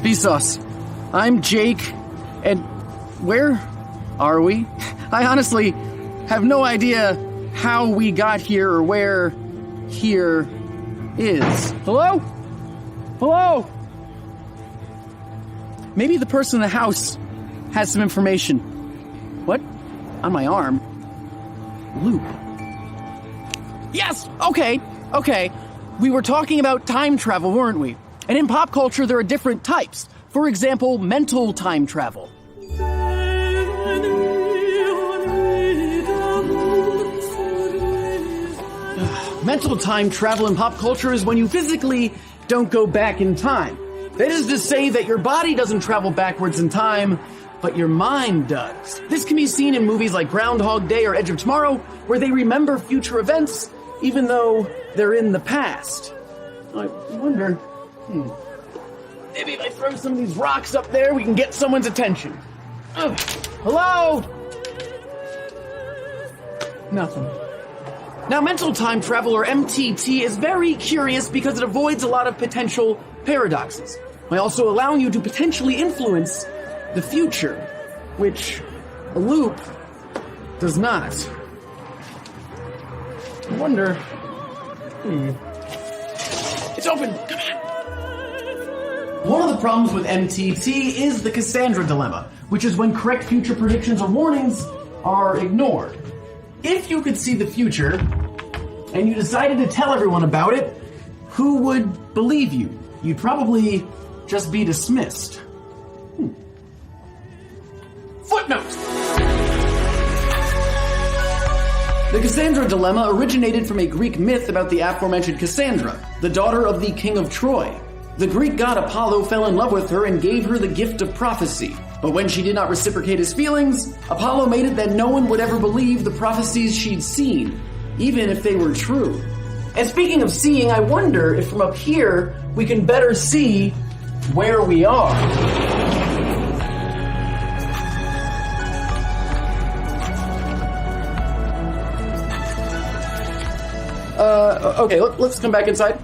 Vsauce. I'm Jake, and where are we? I honestly have no idea how we got here or where here is. Hello? Hello? Maybe the person in the house has some information. What? On my arm? Loop. Yes! Okay. We were talking about time travel, weren't we? And in pop culture, there are different types. For example, mental time travel. Mental time travel in pop culture is when you physically don't go back in time. That is to say that your body doesn't travel backwards in time, but your mind does. This can be seen in movies like Groundhog Day or Edge of Tomorrow, where they remember future events, even though they're in the past. I wonder... Maybe if I throw some of these rocks up there, we can get someone's attention. Hello? Nothing. Now, mental time travel, or MTT, is very curious because it avoids a lot of potential paradoxes, while also allowing you to potentially influence the future, which a loop does not. I wonder... It's open! Come on! One of the problems with MTT is the Cassandra dilemma, which is when correct future predictions or warnings are ignored. If you could see the future, and you decided to tell everyone about it, who would believe you? You'd probably just be dismissed. Footnote! The Cassandra dilemma originated from a Greek myth about the aforementioned Cassandra, the daughter of the king of Troy. The Greek god Apollo fell in love with her and gave her the gift of prophecy. But when she did not reciprocate his feelings, Apollo made it that no one would ever believe the prophecies she'd seen, even if they were true. And speaking of seeing, I wonder if from up here we can better see where we are. Okay, let's come back inside.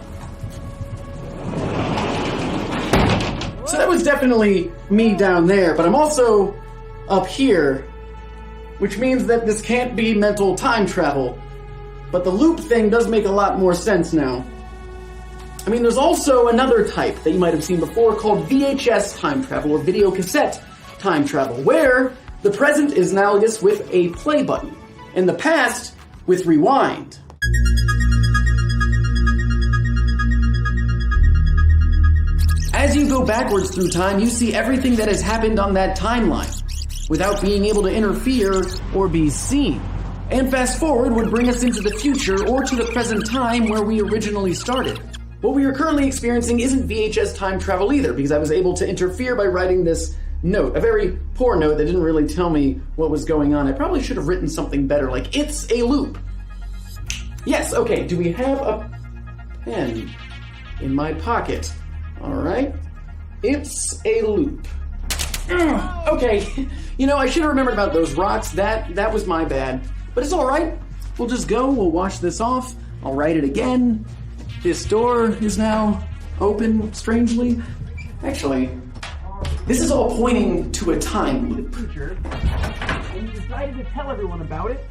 So that was definitely me down there, but I'm also up here, which means that this can't be mental time travel. But the loop thing does make a lot more sense now. I mean, there's also another type that you might have seen before called VHS time travel, or video cassette time travel, where the present is analogous with a play button, and the past with rewind. As you go backwards through time, you see everything that has happened on that timeline, without being able to interfere or be seen. And fast forward would bring us into the future or to the present time where we originally started. What we are currently experiencing isn't VHS time travel either, because I was able to interfere by writing this note, a very poor note that didn't really tell me what was going on. I probably should have written something better, like, it's a loop. Yes, okay, do we have a pen in my pocket? Alright, it's a loop. Okay, you know, I should have remembered about those rocks. That was my bad. But it's alright. We'll just go, we'll wash this off, I'll write it again. This door is now open, strangely. Actually, this is all pointing to a time loop. And you decided to tell everyone about it.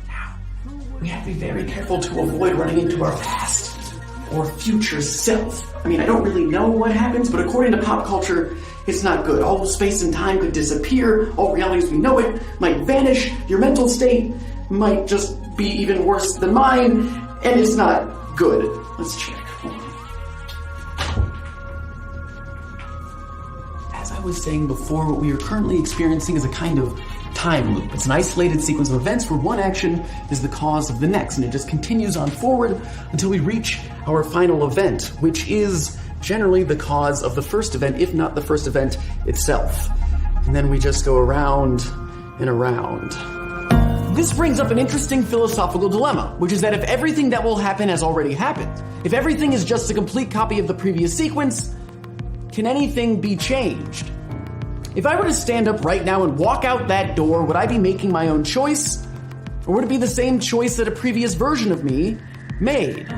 We have to be very careful to avoid running into our past or future self. I mean, I don't really know what happens, but according to pop culture, it's not good. All space and time could disappear. All reality as we know it might vanish. Your mental state might just be even worse than mine, and it's not good. Let's check. As I was saying before, what we are currently experiencing is a kind of time loop. It's an isolated sequence of events where one action is the cause of the next, and it just continues on forward until we reach our final event, which is generally the cause of the first event, if not the first event itself. And then we just go around and around. This brings up an interesting philosophical dilemma, which is that if everything that will happen has already happened, if everything is just a complete copy of the previous sequence, can anything be changed? If I were to stand up right now and walk out that door, would I be making my own choice? Or would it be the same choice that a previous version of me made?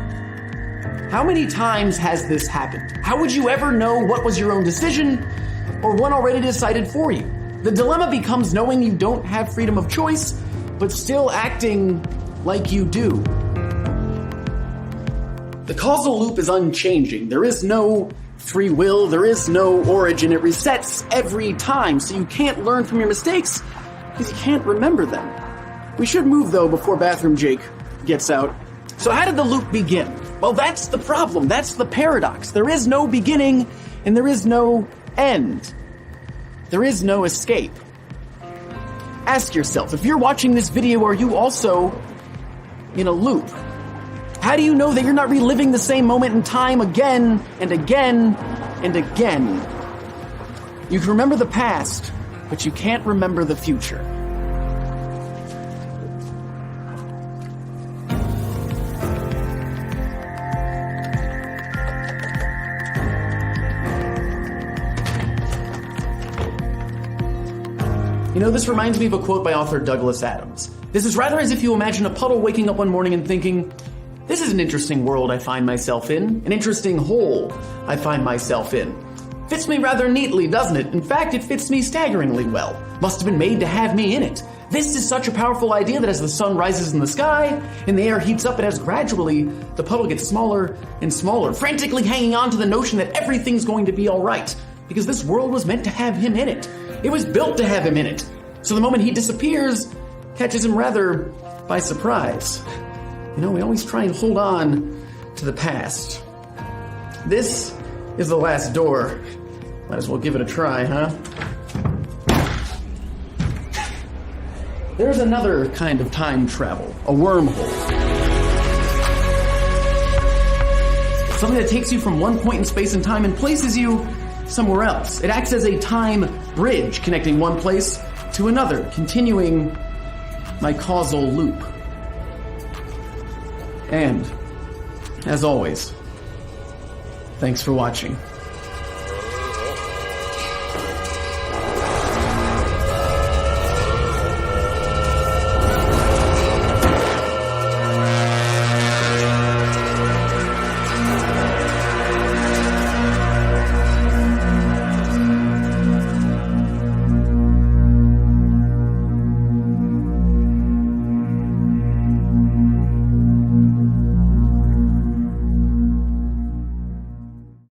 How many times has this happened? How would you ever know what was your own decision or one already decided for you? The dilemma becomes knowing you don't have freedom of choice, but still acting like you do. The causal loop is unchanging. There is no free will, there is no origin. It resets every time, so you can't learn from your mistakes because you can't remember them. We should move, though, before Bathroom Jake gets out. So how did the loop begin? Well, that's the problem. That's the paradox. There is no beginning and there is no end. There is no escape. Ask yourself, if you're watching this video, are you also in a loop? How do you know that you're not reliving the same moment in time again and again and again? You can remember the past, but you can't remember the future. You know, this reminds me of a quote by author Douglas Adams. This is rather as if you imagine a puddle waking up one morning and thinking, this is an interesting world I find myself in, an interesting hole I find myself in. Fits me rather neatly, doesn't it? In fact, it fits me staggeringly well. Must have been made to have me in it. This is such a powerful idea that as the sun rises in the sky and the air heats up, and as gradually the puddle gets smaller and smaller, frantically hanging on to the notion that everything's going to be all right, because this world was meant to have him in it. It was built to have him in it. So the moment he disappears, catches him rather by surprise. You know, we always try and hold on to the past. This is the last door. Might as well give it a try, huh? There's another kind of time travel, a wormhole. Something that takes you from one point in space and time and places you somewhere else. It acts as a time bridge connecting one place to another, continuing my causal loop. And, as always, thanks for watching.